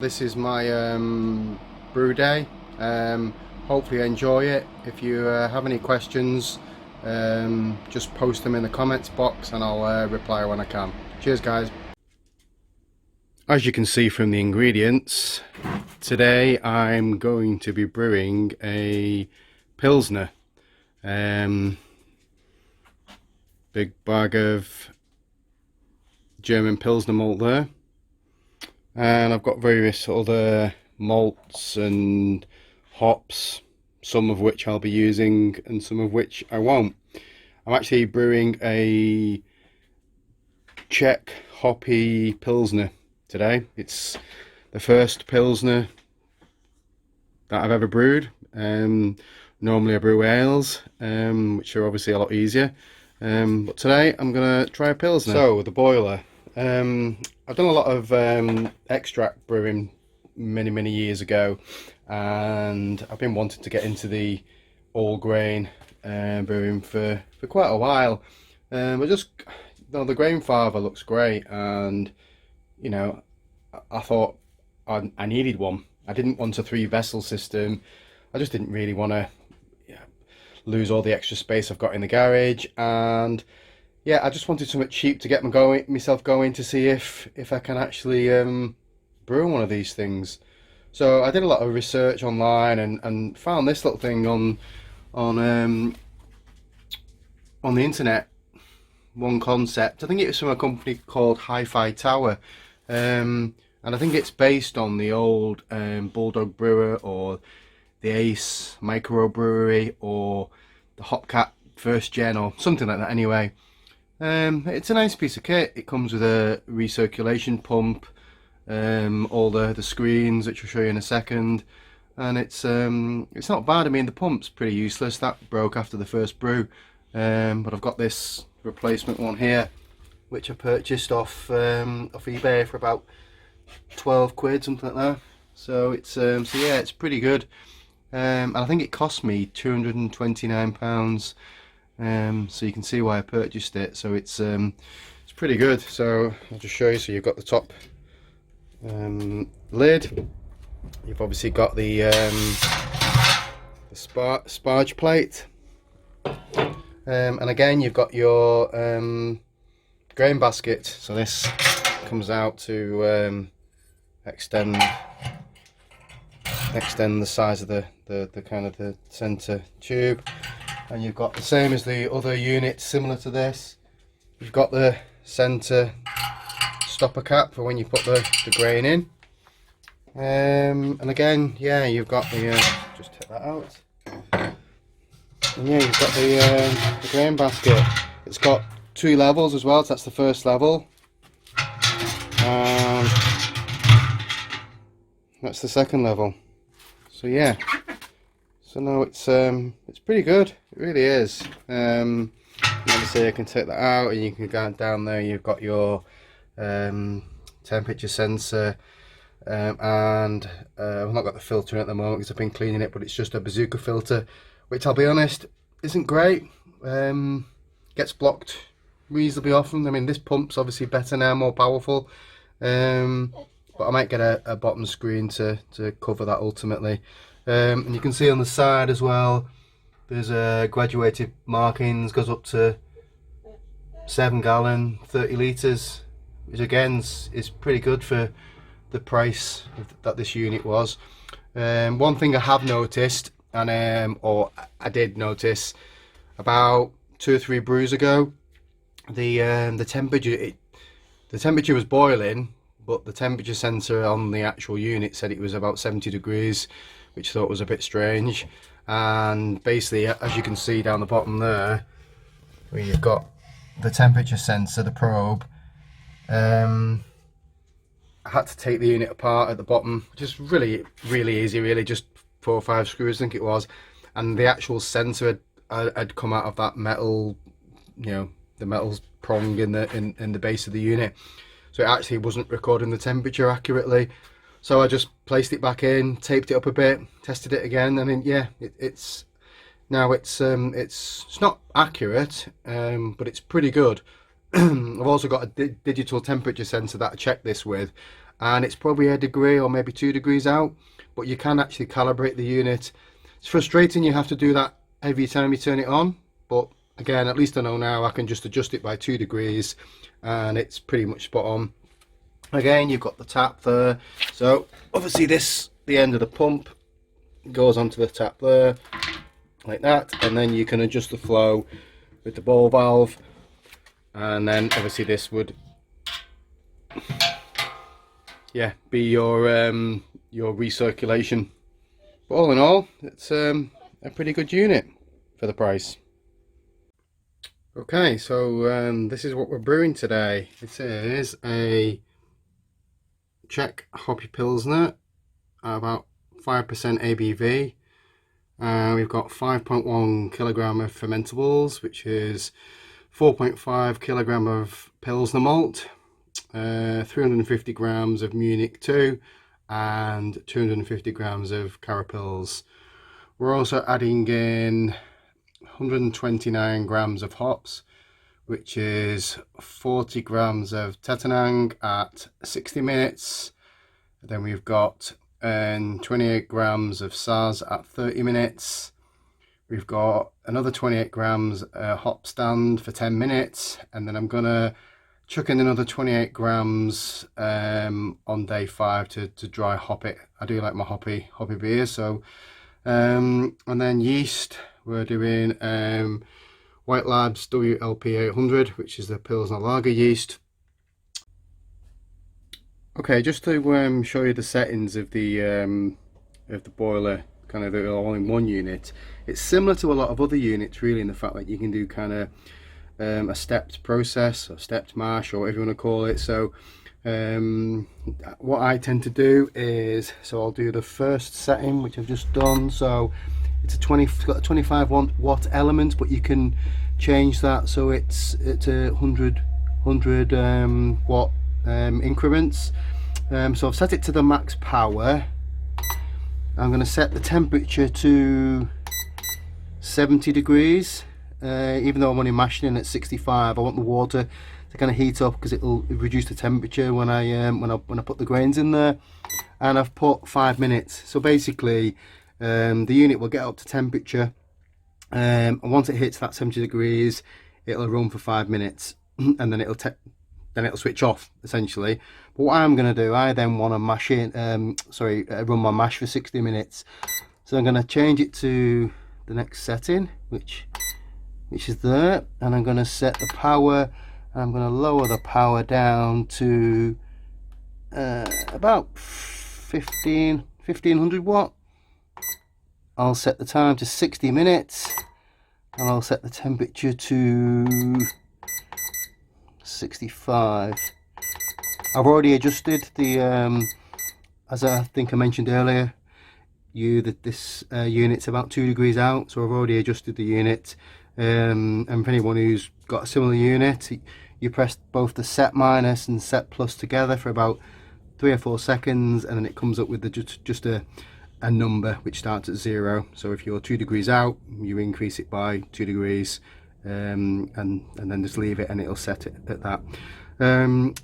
This is my brew day. Hopefully you enjoy it. If you have any questions, just post them in the comments box and I'll reply when I can. Cheers guys. As you can see from the ingredients, today I'm going to be brewing a Pilsner. Big bag of German Pilsner malt there. And I've got various other malts and hops, some of which I'll be using and some of which I won't. I'm actually brewing a Czech hoppy Pilsner today. It's the first Pilsner that I've ever brewed. Normally I brew ales, which are obviously a lot easier. But today I'm going to try a Pilsner. So, the boiler. I've done a lot of extract brewing many years ago, and I've been wanting to get into the all grain brewing for quite a while. The grain father looks great, and you know, I thought I needed one. I didn't want a 3-vessel system. I just didn't really want to lose all the extra space I've got in the garage, and yeah, I just wanted something cheap to get myself going to see if I can actually brew one of these things. So I did a lot of research online and found this little thing on the internet. One concept. I think it was from a company called Hi-Fi Tower, and I think it's based on the old Bulldog Brewer or the Ace microbrewery or the Hopcat first gen or something like that. Anyway. It's a nice piece of kit. It comes with a recirculation pump, all the screens, which I'll show you in a second, and it's not bad. I mean, the pump's pretty useless. That broke after the first brew, but I've got this replacement one here, which I purchased off eBay for about 12 quid, something like that. So it's so yeah, it's pretty good, and I think it cost me £229. So you can see why I purchased it. So it's pretty good. So I'll just show you. So you've got the top lid. You've obviously got the sparge plate, and again you've got your grain basket. So this comes out to extend the size of the kind of the center tube. And you've got the same as the other unit, similar to this. You've got the centre stopper cap for when you put the grain in. And again, yeah, you've got the just take that out. And yeah, you've got the grain basket. It's got 2 levels as well. So that's the first level, and that's the second level. So yeah. So no, it's pretty good. It really is. Obviously, I can take that out, and you can go down there. You've got your temperature sensor, and I've not got the filter in at the moment because I've been cleaning it. But it's just a bazooka filter, which I'll be honest, isn't great. Gets blocked reasonably often. I mean, this pump's obviously better now, more powerful. But I might get a bottom screen to cover that ultimately. And you can see on the side as well, there's a graduated markings, goes up to 7 gallon, 30 litres, which again is pretty good for the price that this unit was. One thing I have noticed, or I did notice, about 2 or 3 brews ago, the temperature was boiling, but the temperature sensor on the actual unit said it was about 70 degrees, which I thought was a bit strange. And basically, as you can see down the bottom there, where you've got the temperature sensor, the probe, I had to take the unit apart at the bottom, which is really easy, really, just 4 or 5 screws I think it was, and the actual sensor had come out of that metal, you know, the metal prong in the base of the unit, so it actually wasn't recording the temperature accurately. So I just placed it back in, taped it up a bit, tested it again, and then yeah, it's now it's not accurate, but it's pretty good. I've also got a digital temperature sensor that I check this with, and it's probably a degree or maybe 2 degrees out, but you can actually calibrate the unit. It's frustrating you have to do that every time you turn it on, but again, at least I know now I can just adjust it by 2 degrees and it's pretty much spot on. Again, you've got the tap there, so obviously the end of the pump goes onto the tap there like that, and then you can adjust the flow with the ball valve, and then obviously this would be your recirculation. But all in all, it's a pretty good unit for the price. Okay, so this is what we're brewing today. This is a Czech hoppy Pilsner, about 5% ABV. We've got 5.1 kilogram of fermentables, which is 4.5 kilogram of Pilsner malt, 350 grams of Munich 2, and 250 grams of Carapils. We're also adding in 129 grams of hops, which is 40 grams of Tetanang at 60 minutes. Then we've got 28 grams of Saz at 30 minutes. We've got another 28 grams hop stand for 10 minutes, and then I'm gonna chuck in another 28 grams on day 5 to dry hop it. I do like my hoppy beers. So and then yeast, we're doing White Labs WLP 800, which is the Pilsner lager yeast. Okay, just to show you the settings of the boiler, kind of all-in-one unit. It's similar to a lot of other units, really, in the fact that you can do kind of a stepped process or stepped mash or whatever you want to call it. So what I tend to do is, so I'll do the first setting, which I've just done. So it's it's got a 25 watt element, but you can change that so it's a 100 watt increments. So I've set it to the max power. I'm going to set the temperature to 70 degrees, even though I'm only mashing in at 65. I want the water to kind of heat up because it'll reduce the temperature when I put the grains in there. And I've put 5 minutes. So basically, the unit will get up to temperature, and once it hits that 70 degrees, it'll run for 5 minutes, and then it'll switch off essentially. But what I'm going to do, I then want to mash it, run my mash for 60 minutes. So I'm going to change it to the next setting, which is there, and I'm going to set the power. I'm going to lower the power down to about 1500 watt. I'll set the time to 60 minutes, and I'll set the temperature to 65. I've already adjusted the as I think I mentioned earlier, this unit's about 2 degrees out, so I've already adjusted the unit. And for anyone who's got a similar unit, you press both the set minus and set plus together for about 3 or 4 seconds, and then it comes up with just a number which starts at 0. So if you're 2 degrees out, you increase it by 2 degrees, and then just leave it and it'll set it at that.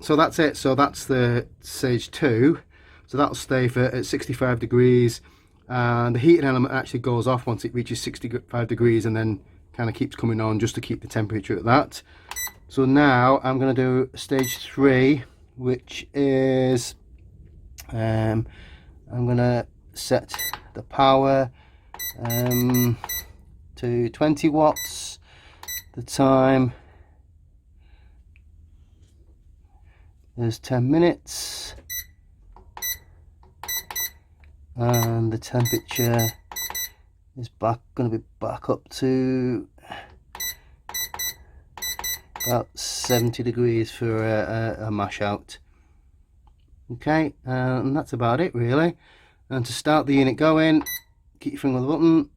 So that's it. So that's the stage 2. So that'll stay at 65 degrees, and the heating element actually goes off once it reaches 65 degrees, and then kind of keeps coming on just to keep the temperature at that. So now I'm going to do stage 3, which is I'm going to set the power to 20 watts. The time is 10 minutes, and the temperature is going to be back up to about 70 degrees for a mash out. Okay, and that's about it really. And to start the unit going, keep your finger on the button,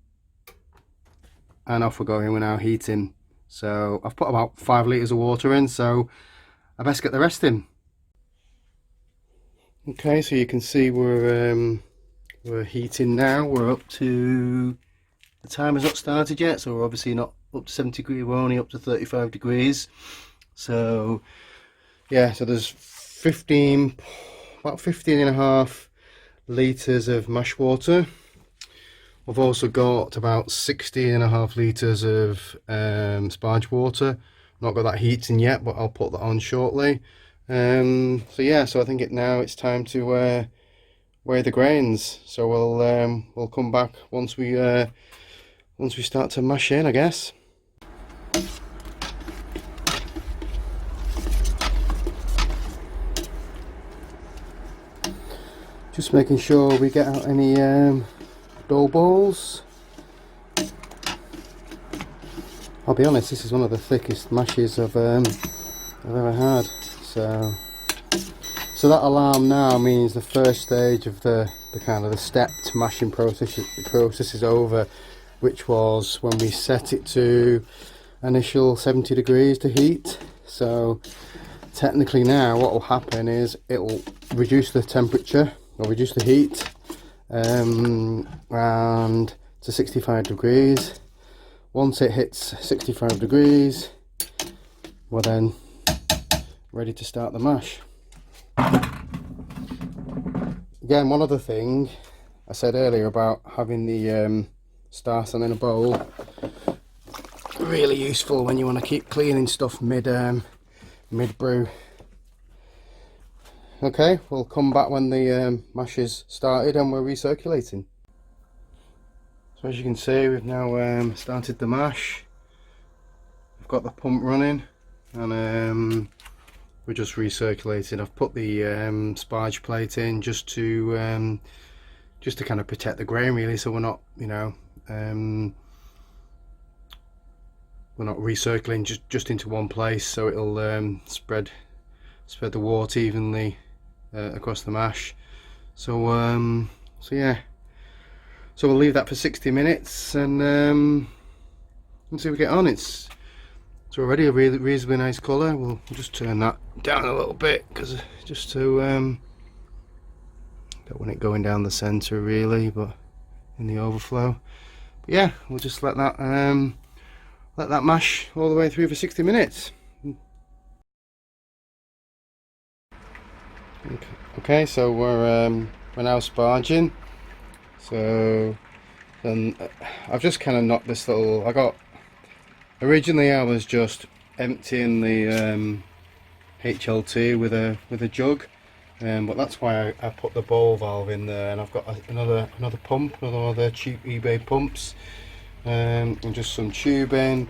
and off we're going. We're now heating. So I've put about 5 litres of water in, so I best get the rest in. Okay, so you can see we're heating now. We're up to, the timer's not started yet, so we're obviously not up to 70 degrees, we're only up to 35 degrees. So yeah, so there's about 15 and a half litres of mash water. I've also got about 16 and a half litres of sparge water. Not got that heating yet, but I'll put that on shortly. So yeah, so I think it's time to weigh the grains. So we'll come back once we start to mash in, I guess. Just making sure we get out any dough balls. I'll be honest, this is one of the thickest mashes I've ever had. So that alarm now means the first stage of the kind of the stepped mashing process is over, which was when we set it to initial 70 degrees to heat. So technically now what will happen is it will reduce the temperature or reduce the heat and to 65 degrees. Once it hits 65 degrees, we're then ready to start the mash. Again, one other thing I said earlier about having the starter in a bowl, really useful when you want to keep cleaning stuff mid brew. Okay, we'll come back when the mash is started and we're recirculating. So as you can see, we've now started the mash. We've got the pump running and we're just recirculating. I've put the sparge plate in just to kind of protect the grain, really, so we're not, we're not recircling just into one place, so it'll spread the water evenly across the mash. So yeah, so we'll leave that for 60 minutes and see if we get on. It's already a really reasonably nice colour. We'll just turn that down a little bit because just to don't want it going down the centre really, but in the overflow. But yeah, we'll just let that mash all the way through for 60 minutes. Okay, so we're now sparging. So then I've just kind of knocked this little. Originally I was just emptying the HLT with a jug, but that's why I put the bowl valve in there, and I've got another pump, another one of the cheap eBay pumps, and just some tubing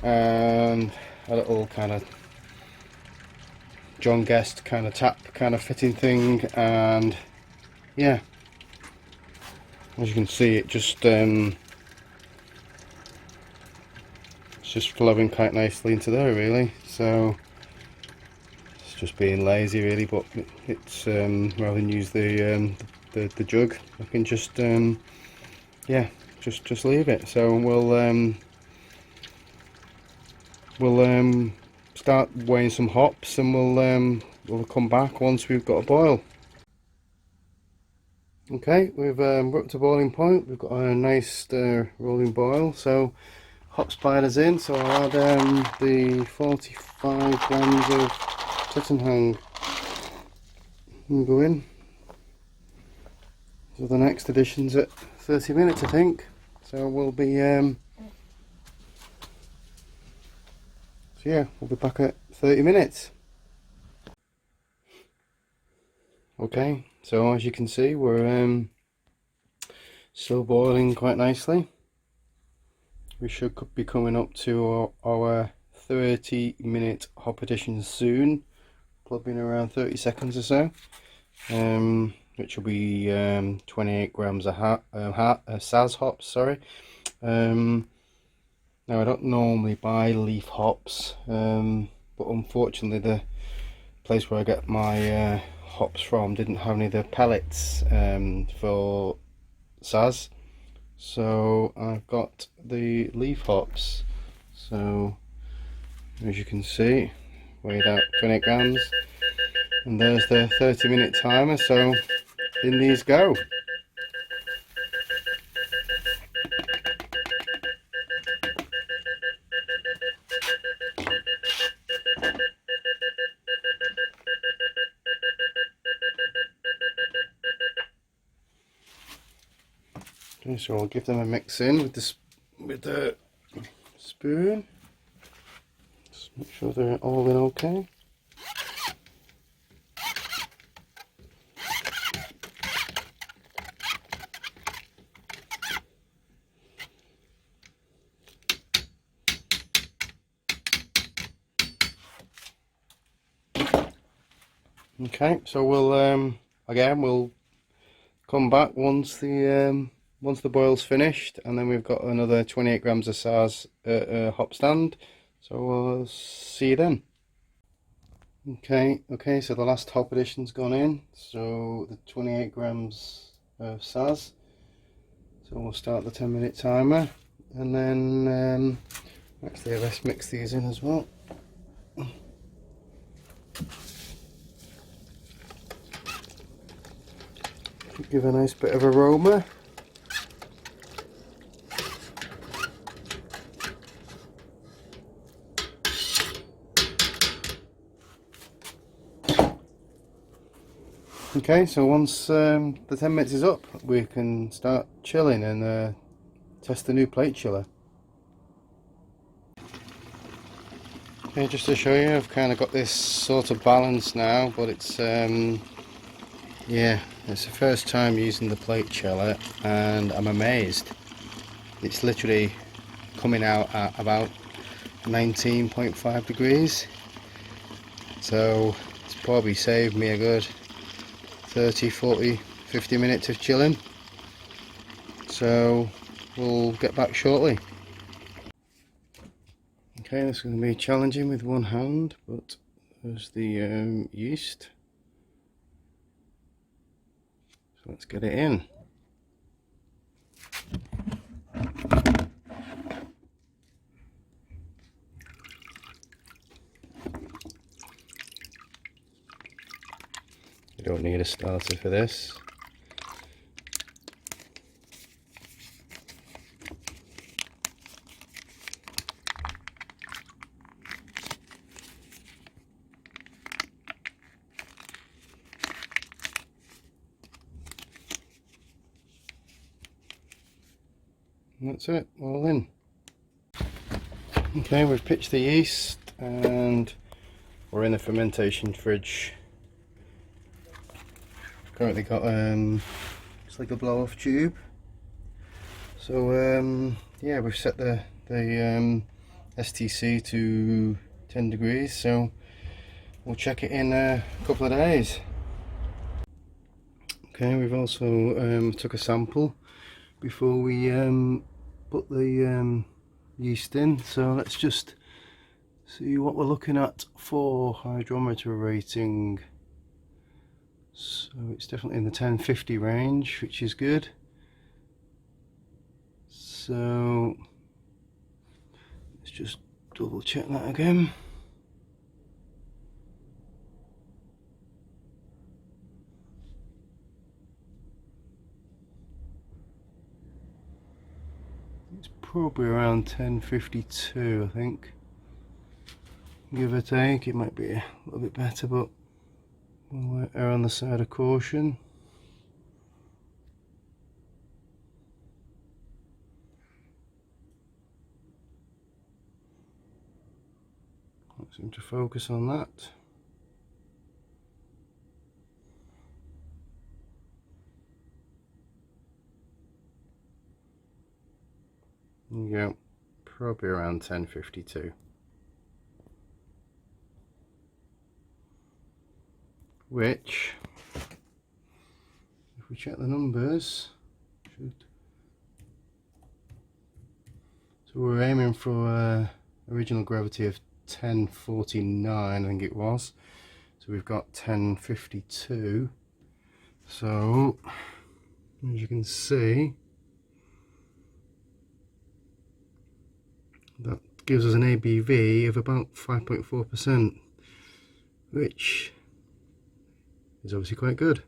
and a little kind of John Guest kind of tap kind of fitting thing, and yeah, as you can see, it's just flowing quite nicely into there really. So it's just being lazy really, but it's rather than use the jug, I can just yeah, just leave it. So we'll start weighing some hops, and we'll come back once we've got a boil. Okay, we're up to boiling point. We've got a nice rolling boil. So hop spiders in. So I'll add the 45 grams of Tittenhang and go in. So the next addition's at 30 minutes, I think. So we'll be so yeah, we'll be back at 30 minutes. Okay, so as you can see, we're still boiling quite nicely. We should be coming up to our 30-minute hop addition soon, probably in around 30 seconds or so, which will be 28 grams of Saz hops. Sorry. Now I don't normally buy leaf hops, but unfortunately the place where I get my hops from didn't have any of the pellets for Saz, so I've got the leaf hops. So as you can see, weighed out 28 grams, and there's the 30-minute timer, so in these go. Okay, so I'll give them a mix in with the spoon. Just make sure they're all in okay. Okay, so we'll come back once the boil's finished, and then we've got another 28 grams of SARS at a hop stand, so we'll see you then. Okay, so the last hop addition's gone in, so the 28 grams of SARS, so we'll start the 10-minute timer, and then actually let's mix these in as well. Give a nice bit of aroma. Okay, so once the 10 minutes is up, we can start chilling and test the new plate chiller. Okay, just to show you, I've kind of got this sort of balance now, but it's yeah, it's the first time using the plate chiller and I'm amazed. It's literally coming out at about 19.5 degrees, so it's probably saved me a good 30, 40, 50 minutes of chilling, so we'll get back shortly. Okay, this is going to be challenging with one hand, but there's the yeast. So let's get it in. You don't need a starter for this. And that's it, all in. Okay, we've pitched the yeast and we're in the fermentation fridge. Currently got it's like a blow off tube. So yeah, we've set the STC to 10 degrees, so we'll check it in a couple of days. Okay, we've also took a sample before we put the yeast in, so let's just see what we're looking at for hydrometer rating. So it's definitely in the 1050 range, which is good. So let's just double check that again. It's probably around 1052, I think, give or take. It might be a little bit better, but we'll err on the side of caution. Can't seem to focus on that. There you go, probably around 1052. Which, if we check the numbers, so we're aiming for original gravity of 1049, I think it was. So we've got 1052. So as you can see, that gives us an ABV of about 5.4%, which is obviously quite good.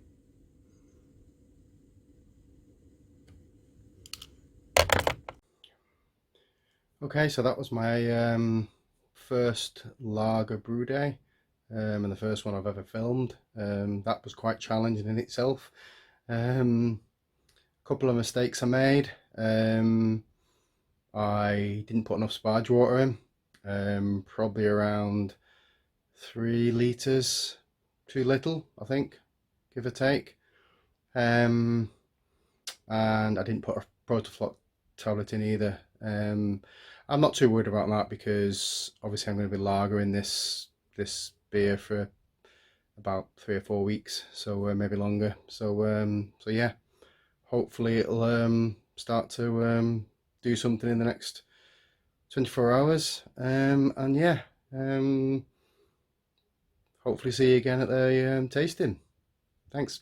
Okay, so that was my first lager brew day, and the first one I've ever filmed. That was quite challenging in itself. Can't couple of mistakes I made. I didn't put enough sparge water in, probably around 3 litres too little, I think, give or take. And I didn't put a Protafloc tablet in either. I'm not too worried about that because obviously I'm going to be lagering this beer for about 3 or 4 weeks, so maybe longer. So yeah, hopefully it'll start to do something in the next 24 hours. And yeah, hopefully see you again at the tasting. Thanks.